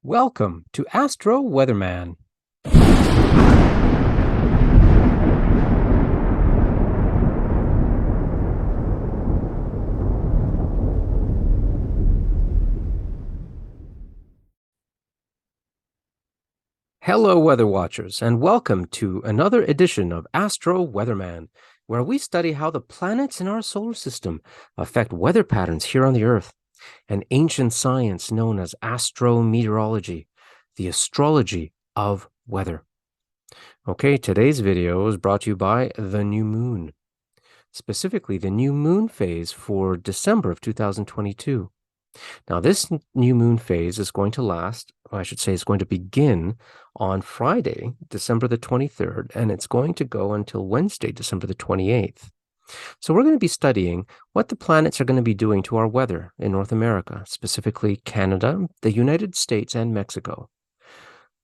Welcome to Astro-Weatherman. Hello, Weather Watchers, and welcome to another edition of Astro-Weatherman, where we study how the planets in our solar system affect weather patterns here on the Earth, an ancient science known as astrometeorology, the astrology of weather. Okay, today's video is brought to you by the new moon, specifically the new moon phase for December of 2022. Now, this new moon phase is going to last, or I should say, it's going to begin on Friday, December the 23rd, and it's going to go until Wednesday, December the 28th. So we're going to be studying what the planets are going to be doing to our weather in North America, specifically Canada, the United States, and Mexico.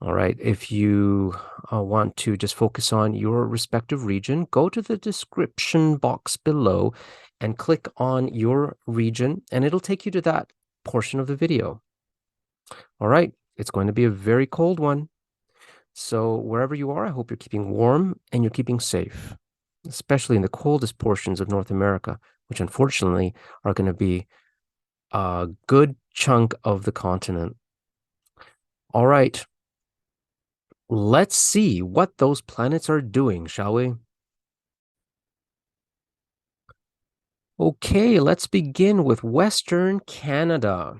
All right, if you want to just focus on your respective region, go to the description box below and click on your region, and it'll take you to that portion of the video. All right, it's going to be a very cold one. So wherever you are, I hope you're keeping warm and you're keeping safe, especially in the coldest portions of North America, which unfortunately are going to be a good chunk of the continent. All right. Let's see what those planets are doing, shall we? Okay, let's begin with Western Canada.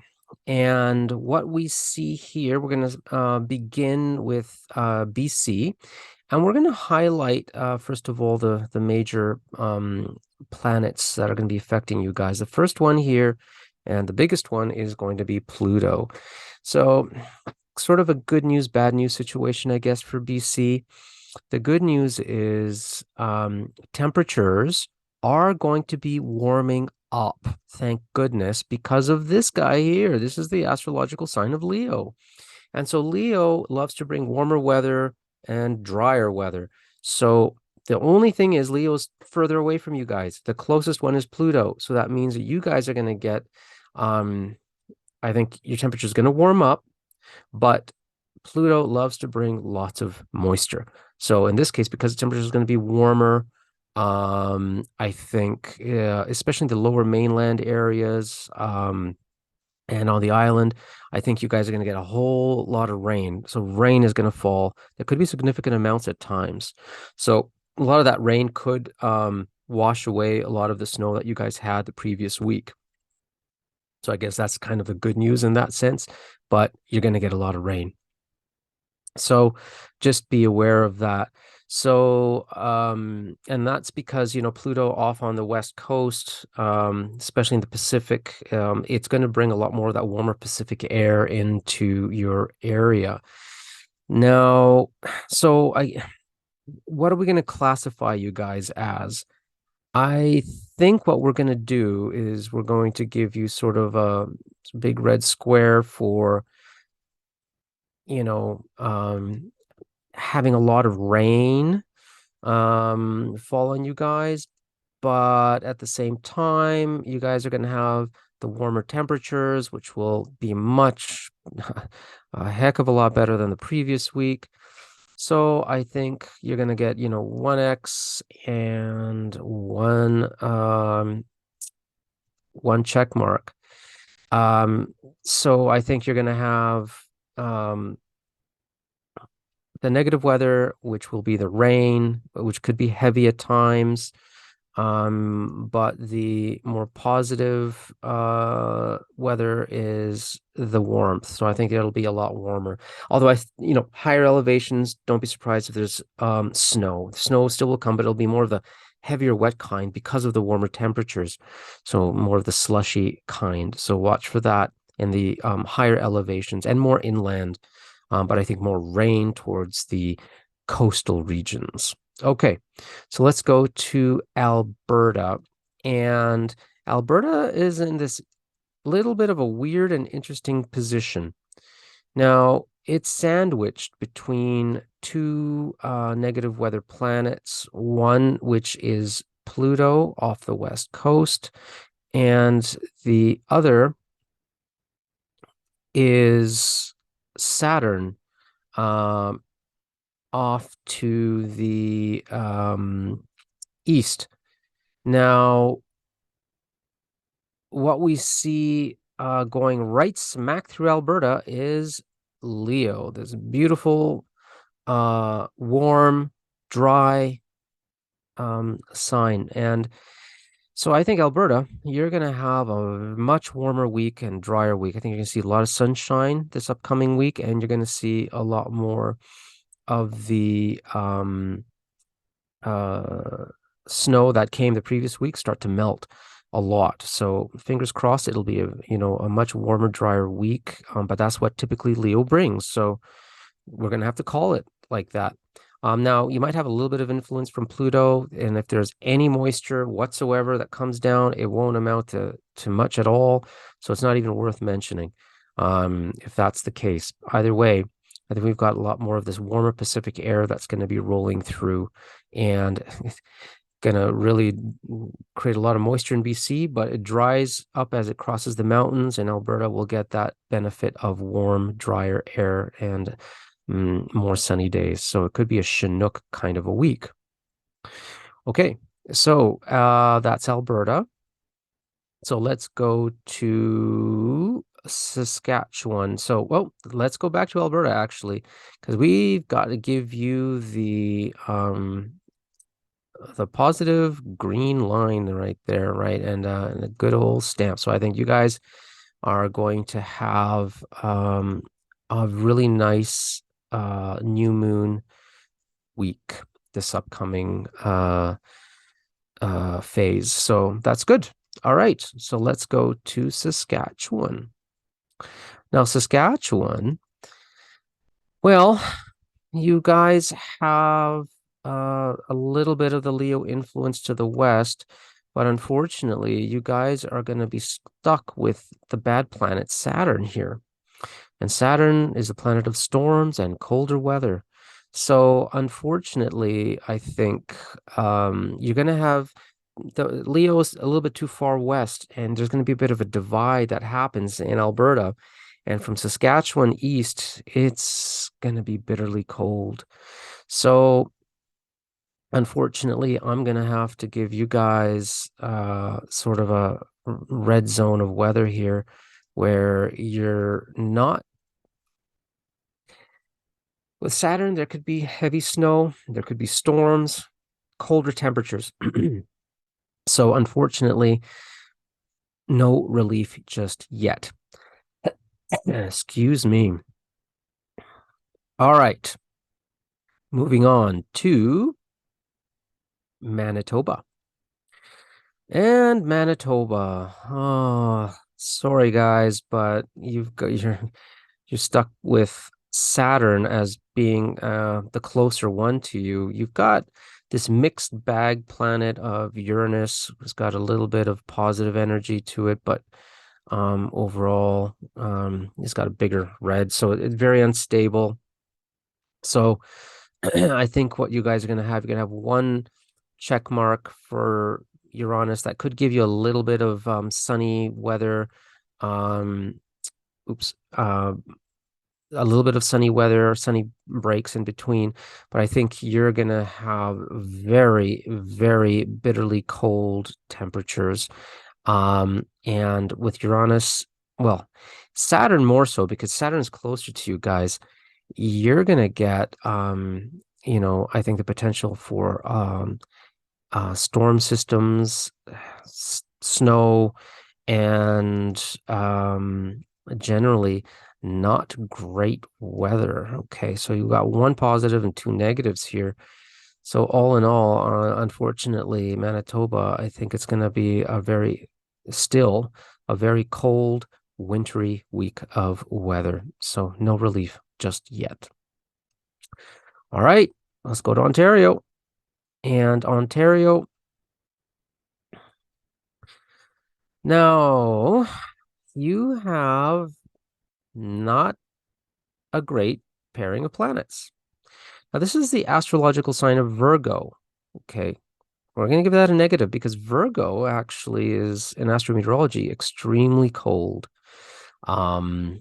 And what we see here, we're going to begin with BC. And we're going to highlight, first of all, the major planets that are going to be affecting you guys. The first one here, and the biggest one, is going to be Pluto. So sort of a good news, bad news situation, I guess, for BC. The good news is temperatures are going to be warming up, thank goodness, because of this guy here. This is the astrological sign of Leo. And so Leo loves to bring warmer weather and drier weather. So the only thing is Leo's further away from you guys. The closest one is Pluto. So that means that you guys are going to get, I think your temperature is going to warm up, but Pluto loves to bring lots of moisture. So in this case, because the temperature is going to be warmer, I think, especially in the lower mainland areas, and on the island, I think you guys are going to get a whole lot of rain. So rain is going to fall. There could be significant amounts at times. So a lot of that rain could wash away a lot of the snow that you guys had the previous week. So I guess that's kind of the good news in that sense, but you're going to get a lot of rain. So just be aware of that. So, and that's because, Pluto off on the West Coast, especially in the Pacific, it's going to bring a lot more of that warmer Pacific air into your area. Now, so what are we going to classify you guys as? I think what we're going to do is we're going to give you sort of a big red square for, you know, having a lot of rain fall on you guys, but at the same time, you guys are going to have the warmer temperatures, which will be much a heck of a lot better than the previous week. So I think you're going to get, 1x and one check mark. So I think you're going to have the negative weather, which will be the rain, which could be heavy at times. But the more positive weather is the warmth. So I think it'll be a lot warmer. Although higher elevations, don't be surprised if there's snow. Snow still will come, but it'll be more of the heavier wet kind because of the warmer temperatures. So more of the slushy kind. So watch for that in the higher elevations and more inland. But I think more rain towards the coastal regions. Okay, so let's go to Alberta. And Alberta is in this little bit of a weird and interesting position. Now, it's sandwiched between two negative weather planets, one which is Pluto off the west coast, and the other is Saturn um, off to the east. Now, what we see going right smack through Alberta is Leo. There's a beautiful, warm, dry sign. And so I think Alberta, you're going to have a much warmer week and drier week. I think you're going to see a lot of sunshine this upcoming week, and you're going to see a lot more of the uh, snow that came the previous week start to melt a lot. So fingers crossed, it'll be a much warmer, drier week. But that's what typically Leo brings. So we're gonna have to call it like that. Now you might have a little bit of influence from Pluto, and if there's any moisture whatsoever that comes down, it won't amount to much at all. So it's not even worth mentioning. If that's the case. Either way, I think we've got a lot more of this warmer Pacific air that's going to be rolling through and going to really create a lot of moisture in BC, but it dries up as it crosses the mountains, and Alberta will get that benefit of warm, drier air and more sunny days. So it could be a Chinook kind of a week. Okay, so that's Alberta. So let's go to Saskatchewan. So, well, let's go back to Alberta actually, because we've got to give you the positive green line right there, right? And a good old stamp. So I think you guys are going to have a really nice new moon week this upcoming phase. So that's good. All right. So let's go to Saskatchewan. Now, Saskatchewan, well, you guys have a little bit of the Leo influence to the west, but unfortunately, you guys are going to be stuck with the bad planet Saturn here. And Saturn is a planet of storms and colder weather. So unfortunately, I think you're going to have the Leo's a little bit too far west, and there's going to be a bit of a divide that happens in Alberta. And from Saskatchewan east, it's going to be bitterly cold. So unfortunately, I'm going to have to give you guys sort of a red zone of weather here where you're not. With Saturn, there could be heavy snow, there could be storms, colder temperatures. So unfortunately, no relief just yet. Excuse me. All right. Moving on to Manitoba. And Manitoba. Oh, sorry guys, but you're stuck with Saturn as being the closer one to you. You've got this mixed bag planet of Uranus. It's got a little bit of positive energy to it, but overall, it's got a bigger red, so it's very unstable. So I think what you guys are going to have, you're going to have one check mark for Uranus that could give you a little bit of sunny weather. Um, oops. A little bit of sunny weather, sunny breaks in between, but I think you're going to have very, very bitterly cold temperatures. And with Uranus, well, Saturn more so because Saturn's closer to you guys. You're going to get, I think the potential for storm systems, snow, and generally not great weather. Okay, so you got one positive and two negatives here. So all in all, unfortunately, Manitoba, I think it's going to be still a very cold, wintry week of weather. So no relief just yet. All right, let's go to Ontario. And Ontario, now you have not a great pairing of planets. Now, this is the astrological sign of Virgo. Okay. We're going to give that a negative because Virgo actually is in astrometeorology extremely cold. Um,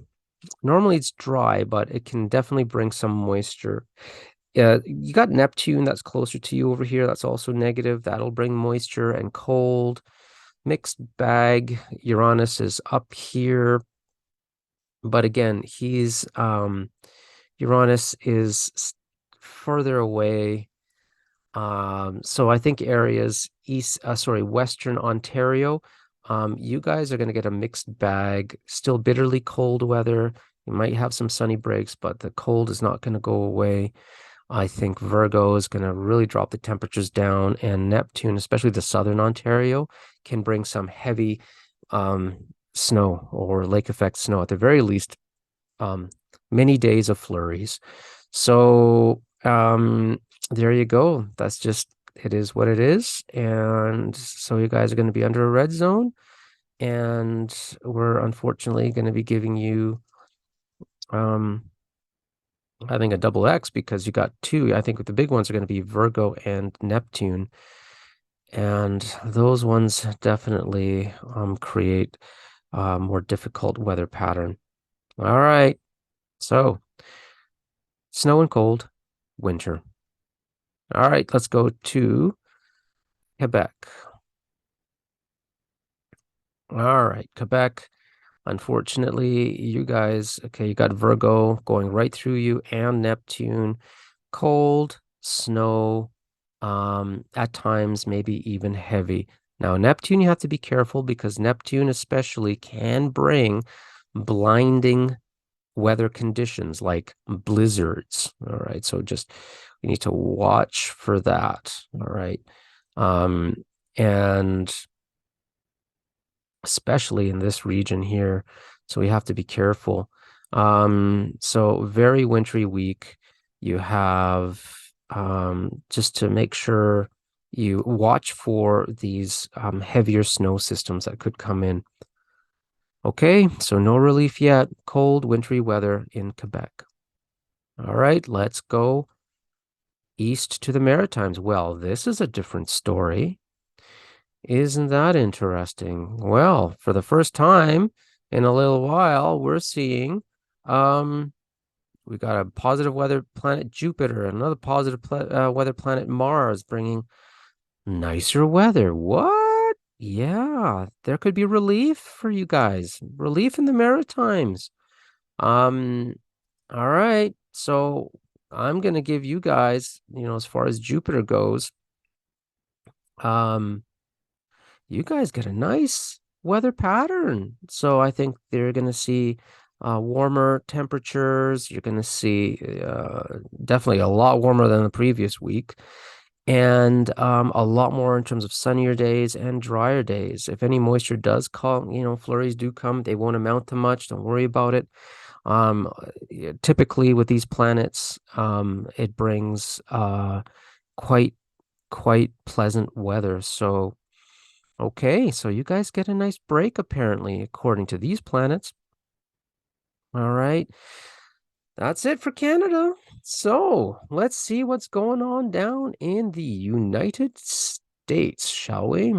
Normally it's dry, but it can definitely bring some moisture. You got Neptune that's closer to you over here. That's also negative. That'll bring moisture and cold. Mixed bag. Uranus is up here, but again, Uranus is further away. So I think areas Western Ontario, you guys are going to get a mixed bag, still bitterly cold weather. You might have some sunny breaks, but the cold is not going to go away. I think Virgo is going to really drop the temperatures down, and Neptune, especially the southern Ontario, can bring some heavy snow or lake effect snow. At the very least, um, many days of flurries. So there you go. That's just it is what it is. And so you guys are going to be under a red zone, and we're unfortunately going to be giving you um having a double X because you got two. I think the big ones are going to be Virgo and Neptune. And those ones definitely create a more difficult weather pattern. All right. So snow and cold, winter. All right, let's go to Quebec. All right, Quebec. Unfortunately, you guys, okay, you got Virgo going right through you and Neptune. Cold, snow, at times maybe even heavy. Now, Neptune, you have to be careful because Neptune especially can bring blinding weather conditions like blizzards. All right. So just we need to watch for that. All right. Um, and especially in this region here. So we have to be careful. So very wintry week. You have just to make sure you watch for these heavier snow systems that could come in. Okay, so no relief yet. Cold, wintry weather in Quebec. All right, let's go east to the Maritimes. Well, this is a different story. Isn't that interesting? Well, for the first time in a little while, we're seeing um we got a positive weather planet Jupiter, another positive weather planet Mars bringing nicer weather. What? Yeah, there could be relief for you guys. Relief in the Maritimes. Um, all right. So I'm gonna give you guys, as far as Jupiter goes, um, you guys get a nice weather pattern. So I think they're gonna see warmer temperatures. You're gonna see definitely a lot warmer than the previous week, and a lot more in terms of sunnier days and drier days. If any moisture does come, flurries do come, they won't amount to much. Don't worry about it. Um, Typically with these planets, it brings quite quite pleasant weather. So, okay, so you guys get a nice break apparently, according to these planets. All right, that's it for Canada. So let's see what's going on down in the United States, shall we?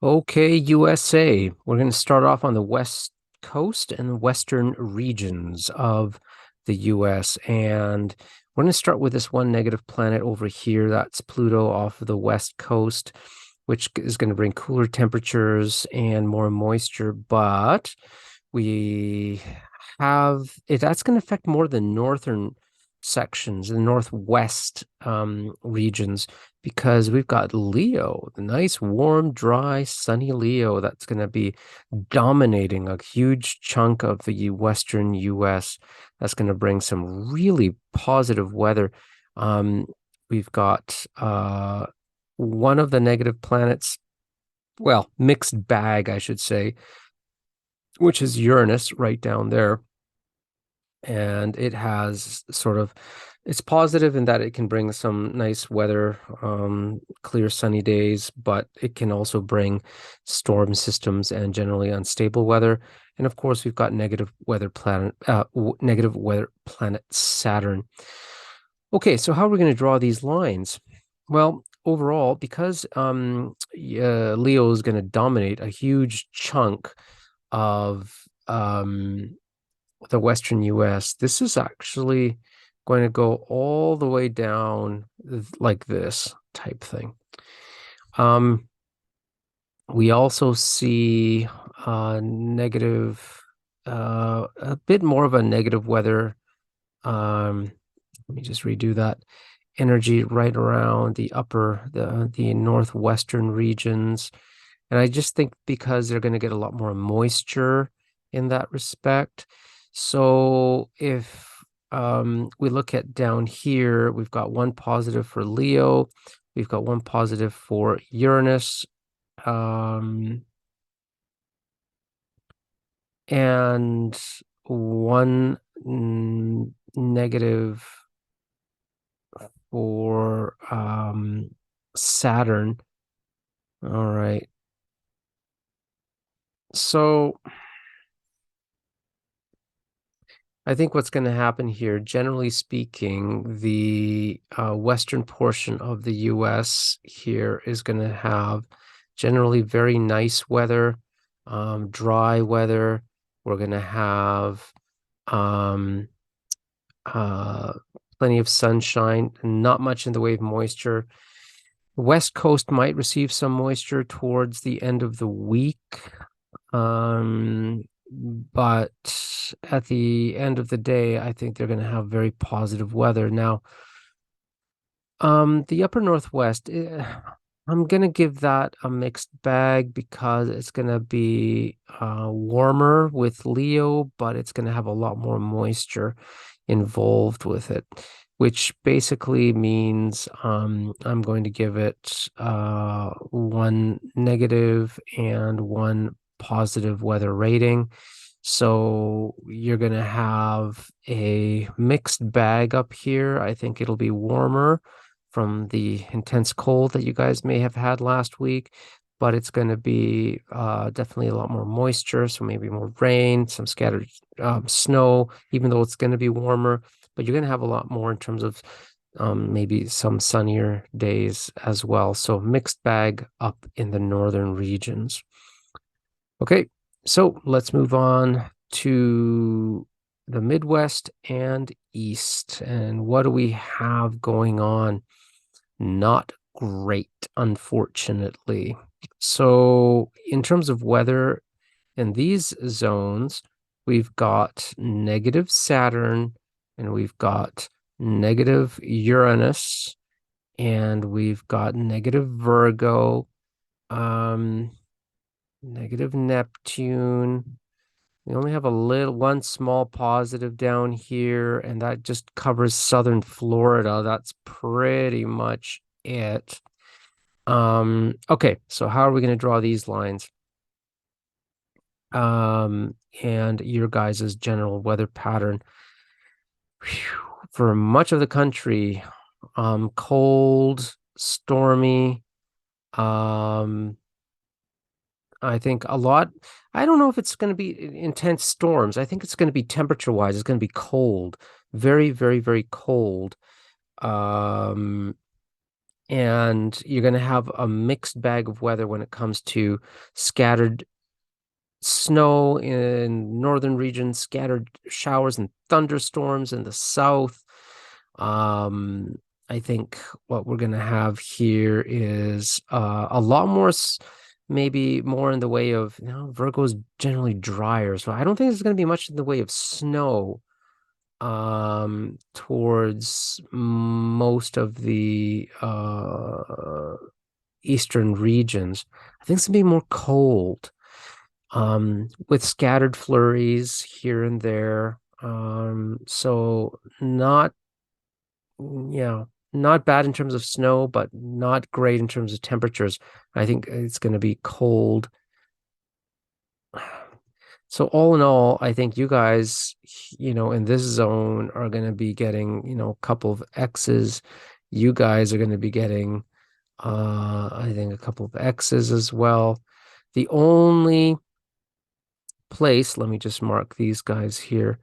Okay, USA. We're going to start off on the west coast and western regions of the US. And we're going to start with this one negative planet over here. That's Pluto off of the west coast, which is going to bring cooler temperatures and more moisture. But we have it that's going to affect more the northern sections, the northwest regions, because we've got Leo, the nice, warm, dry, sunny Leo that's going to be dominating a huge chunk of the western US. That's going to bring some really positive weather. Um, we've got one of the negative planets, well, mixed bag, I should say, which is Uranus right down there. And it has it's positive in that it can bring some nice weather, clear sunny days, but it can also bring storm systems and generally unstable weather. And of course, we've got negative weather planet Saturn. Okay, so how are we going to draw these lines? Well, overall, because Leo is going to dominate a huge chunk of the Western US. This is actually going to go all the way down like this type thing. We also see negative, a bit more of a negative weather. Let me just redo that. Energy right around the northwestern regions. And I just think because they're going to get a lot more moisture in that respect. So if we look at down here, we've got one positive for Leo, we've got one positive for Uranus, and one negative for Saturn. All right. So I think what's going to happen here, generally speaking, the western portion of the US here is going to have generally very nice weather, dry weather. We're going to have um, uh, plenty of sunshine, not much in the way of moisture. The West Coast might receive some moisture towards the end of the week. But at the end of the day, I think they're going to have very positive weather. Now, the upper Northwest, I'm going to give that a mixed bag because it's going to be warmer with Leo, but it's going to have a lot more moisture involved with it, which basically means I'm going to give it one negative and one positive weather rating. So you're going to have a mixed bag up here. I think it'll be warmer from the intense cold that you guys may have had last week, but it's going to be definitely a lot more moisture, so maybe more rain, some scattered snow, even though it's going to be warmer, but you're going to have a lot more in terms of maybe some sunnier days as well. So mixed bag up in the northern regions. Okay, so let's move on to the Midwest and East. And what do we have going on? Not great, unfortunately. So, in terms of weather in these zones, we've got negative Saturn and we've got negative Uranus and we've got negative Virgo, negative Neptune. We only have one small positive down here, and that just covers southern Florida. That's pretty much it. Okay, so how are we going to draw these lines? And your guys' general weather pattern. Whew. For much of the country, cold, stormy, I think a lot. I don't know if it's going to be intense storms. I think it's going to be temperature wise. It's going to be cold, very, very, very cold. Um, and you're going to have a mixed bag of weather when it comes to scattered snow in northern regions, scattered showers and thunderstorms in the south. Um, I think what we're going to have here is a lot more, maybe more in the way of, Virgo's generally drier. So I don't think there's going to be much in the way of snow towards most of the eastern regions. I think it's going to be more cold with scattered flurries here and there. So not, not bad in terms of snow, but not great in terms of temperatures. I think it's going to be cold. So all in all, I think you guys, in this zone are going to be getting, a couple of X's. You guys are going to be getting, I think a couple of X's as well. The only place, let me just mark these guys here.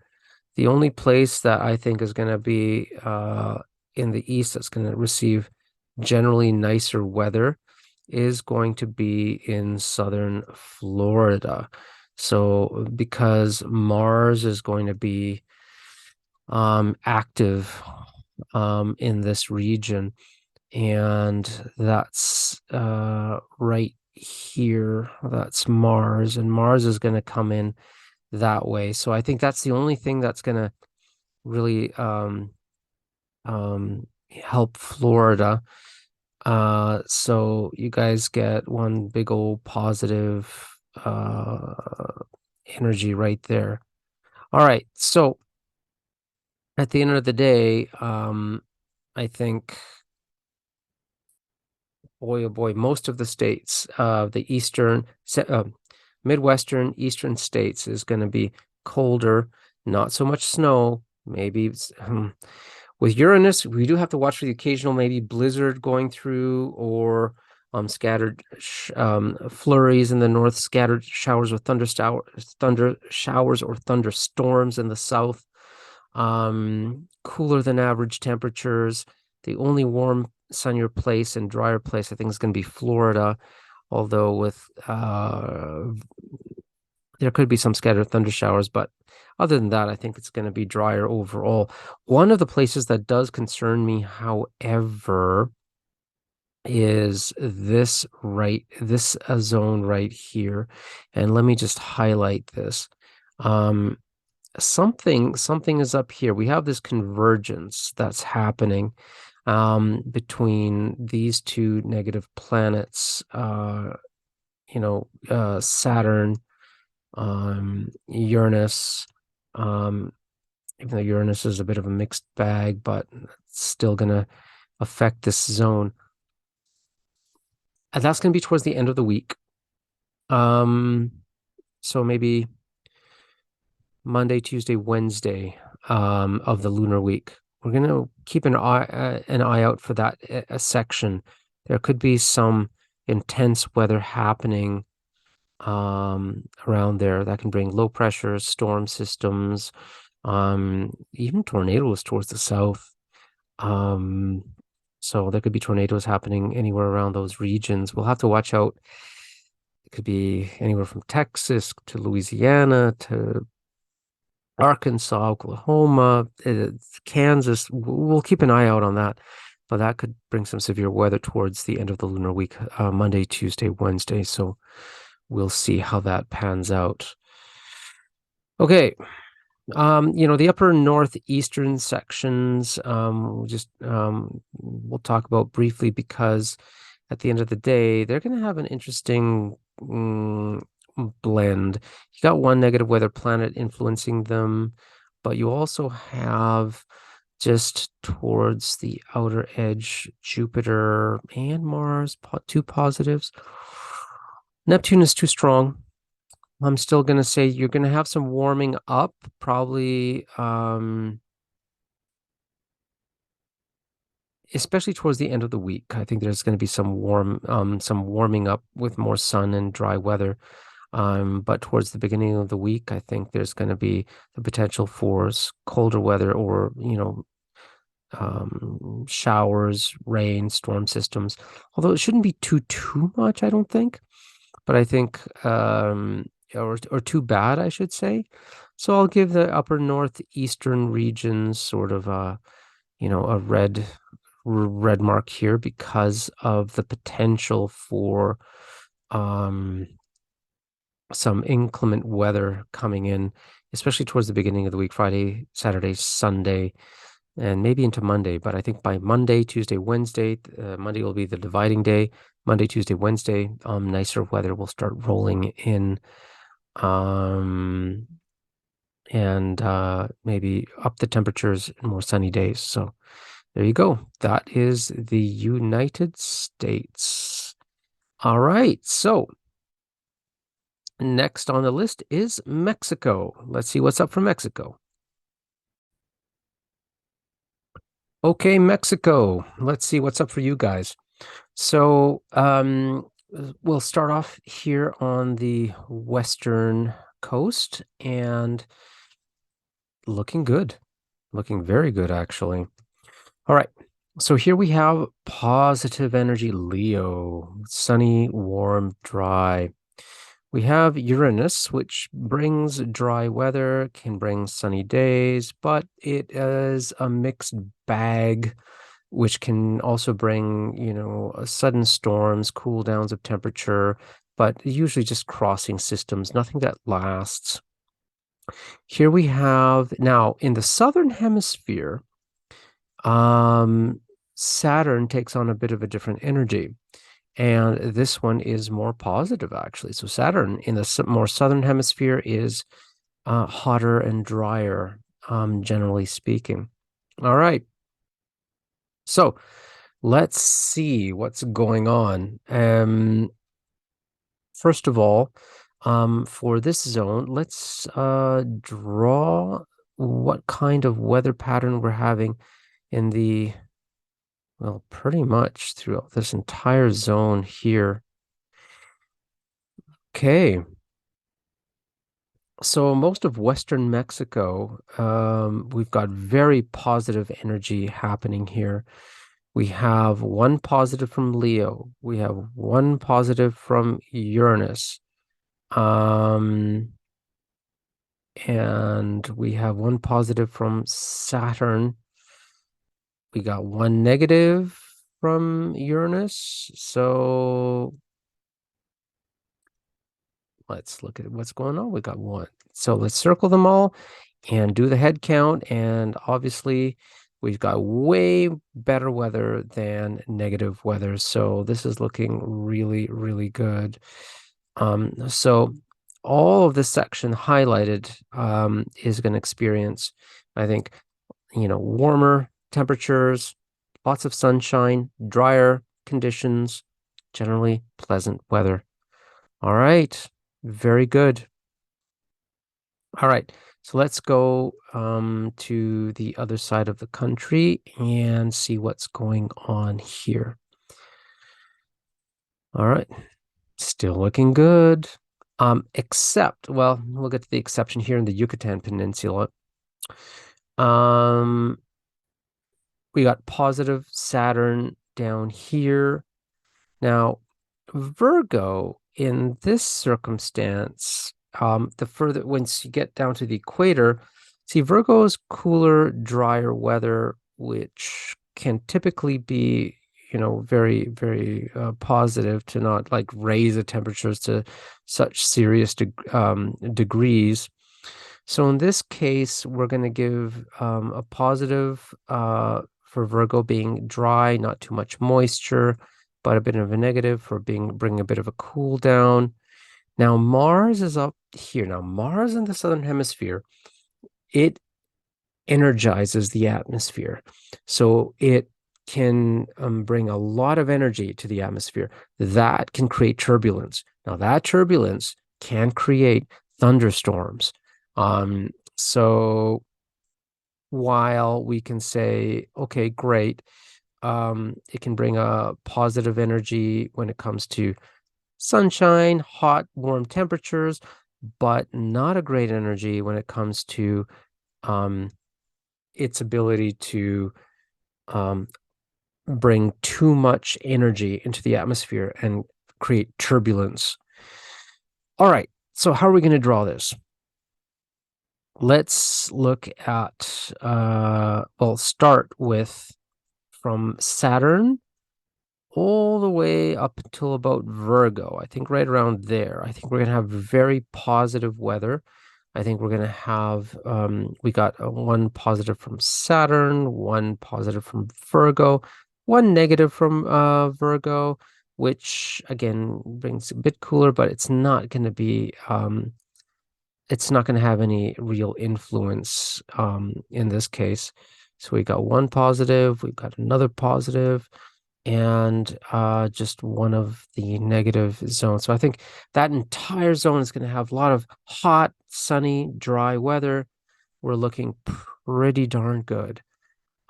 The only place that I think is going to be in the east that's going to receive generally nicer weather is going to be in southern Florida. So because Mars is going to be active in this region, and that's right here. That's Mars, and Mars is going to come in that way. So I think that's the only thing that's going to really help Florida. So you guys get one big old positive energy right there. All right. So at the end of the day, I think, boy, oh boy, most of the states, the Midwestern, eastern states is going to be colder, not so much snow, maybe with Uranus, we do have to watch for the occasional maybe blizzard going through or scattered flurries in the north, scattered showers or thunder showers or thunderstorms in the south. Cooler than average temperatures. The only warm, sunnier place and drier place I think is going to be Florida, although with there could be some scattered thunder showers, but other than that, I think it's going to be drier overall. One of the places that does concern me, however, is this zone right here. And let me just highlight this. Um, something is up here. We have this convergence that's happening between these two negative planets, Saturn, Uranus, um, even though Uranus is a bit of a mixed bag, but it's still going to affect this zone. And that's going to be towards the end of the week. Um, so maybe Monday, Tuesday, Wednesday, of the lunar week. We're going to keep an eye out for that section. There could be some intense weather happening around there that can bring low pressure, storm systems, even tornadoes towards the south. Um, so there could be tornadoes happening anywhere around those regions. We'll have to watch out. It could be anywhere from Texas to Louisiana to Arkansas, Oklahoma, Kansas. We'll keep an eye out on that. But that could bring some severe weather towards the end of the lunar week, Monday, Tuesday, Wednesday. So we'll see how that pans out. Okay. The upper northeastern sections, we'll talk about briefly because at the end of the day, they're going to have an interesting blend. You got one negative weather planet influencing them, but you also have just towards the outer edge, Jupiter and Mars, two positives. Neptune is too strong. I'm still going to say you're going to have some warming up, probably, especially towards the end of the week. I think there's going to be some warming up with more sun and dry weather. But towards the beginning of the week, I think there's going to be the potential for colder weather or, showers, rain, storm systems. Although it shouldn't be too much, I don't think. But I think, or too bad, I should say. So I'll give the upper northeastern regions sort of a red mark here because of the potential for some inclement weather coming in, especially towards the beginning of the week, Friday, Saturday, Sunday, and maybe into Monday. But I think by Monday, Tuesday, Wednesday, Monday will be the dividing day. Monday, Tuesday, Wednesday, nicer weather will start rolling in, and maybe up the temperatures in more sunny days. So there you go. That is the United States. All right. So next on the list is Mexico. Let's see what's up for Mexico. Okay, Mexico. Let's see what's up for you guys. So, we'll start off here on the western coast and looking good. Looking very good, actually. All right. So here we have positive energy Leo, sunny, warm, dry. We have Uranus, which brings dry weather, can bring sunny days, but it is a mixed bag, which can also bring, sudden storms, cool downs of temperature, but usually just crossing systems, nothing that lasts. Here we have now in the southern hemisphere, um, Saturn takes on a bit of a different energy. And this one is more positive, actually. So Saturn in the more southern hemisphere is hotter and drier, generally speaking. All right. So let's see what's going on. First of all, for this zone, let's draw what kind of weather pattern we're having in well, pretty much throughout this entire zone here. Okay. So most of Western Mexico, we've got very positive energy happening here. We have one positive from Leo. We have one positive from Uranus. Um, and we have one positive from Saturn. We got one negative from Uranus. So let's look at what's going on. We got one. So let's circle them all and do the head count. And obviously, we've got way better weather than negative weather. So this is looking really, really good. So all of this section highlighted is going to experience, I think, warmer temperatures, lots of sunshine, drier conditions, generally pleasant weather. All right, very good. All right, so let's go to the other side of the country and see what's going on here. All right, still looking good. Except, well, we'll get to the exception here in the Yucatan Peninsula. We got positive Saturn down here. Now, Virgo in this circumstance, the further once you get down to the equator, see Virgo is cooler, drier weather, which can typically be, very, very positive to not like raise the temperatures to such serious degrees. So in this case, we're going to give a positive for Virgo being dry, not too much moisture, but a bit of a negative for bringing a bit of a cool down. Now Mars is up here. Now Mars in the southern hemisphere, it energizes the atmosphere. So it can bring a lot of energy to the atmosphere. That can create turbulence. Now that turbulence can create thunderstorms. So while we can say, okay, great, it can bring a positive energy when it comes to sunshine, hot, warm temperatures, but not a great energy when it comes to its ability to bring too much energy into the atmosphere and create turbulence. All right, so how are we going to draw this? Let's look at, we'll start with from Saturn all the way up until about Virgo. I think right around there. I think we're going to have very positive weather. I think we're going to have, we got one positive from Saturn, one positive from Virgo, one negative from Virgo, which again brings a bit cooler, but it's not going to be, it's not going to have any real influence in this case. So we got one positive, we've got another positive, and just one of the negative zones. So I think that entire zone is going to have a lot of hot, sunny, dry weather. We're looking pretty darn good.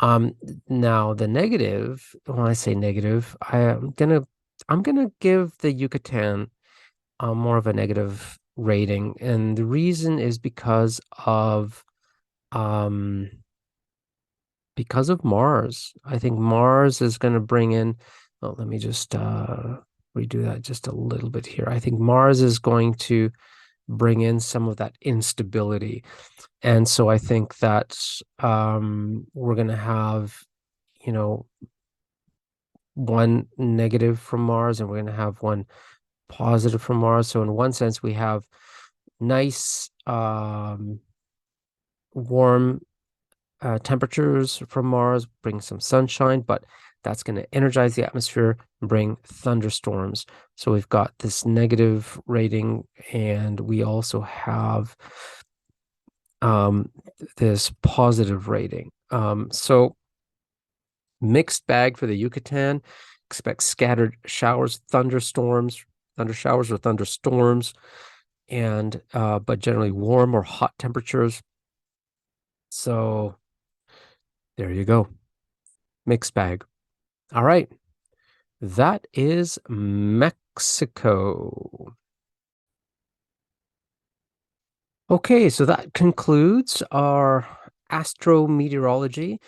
Now the negative, when I say negative, I'm gonna give the Yucatan more of a negative rating, and the reason is um because of Mars. I think Mars is going to bring in, well, let me just redo that just a little bit here. I think Mars is going to bring in some of that instability. And so I think that we're going to have, you know, one negative from Mars and we're going to have one positive from Mars. So in one sense, we have nice warm temperatures from Mars, bring some sunshine, but that's going to energize the atmosphere and bring thunderstorms. So we've got this negative rating, and we also have this positive rating. So mixed bag for the Yucatan. Expect scattered showers, thunderstorms, thunder showers or thunderstorms, and but generally warm or hot temperatures. So there you go. Mixed bag. All right. That is Mexico. Okay, so that concludes our astrometeorology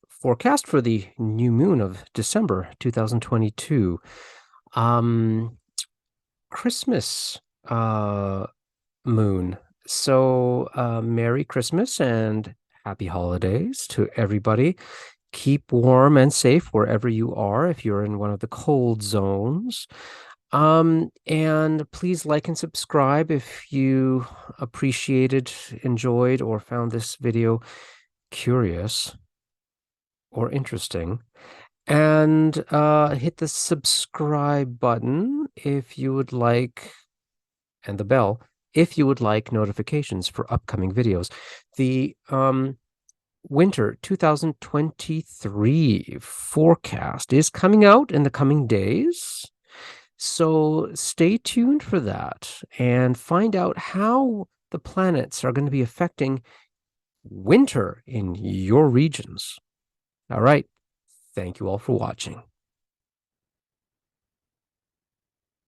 forecast for the new moon of December 2022. Christmas moon. So Merry Christmas and happy holidays to everybody. Keep warm and safe wherever you are if you're in one of the cold zones. And please like and subscribe if you appreciated, enjoyed, or found this video curious or interesting. And hit the subscribe button if you would like, and the bell if you would like notifications for upcoming videos. The winter 2023 forecast is coming out in the coming days. So stay tuned for that and find out how the planets are going to be affecting winter in your regions. All right. Thank you all for watching.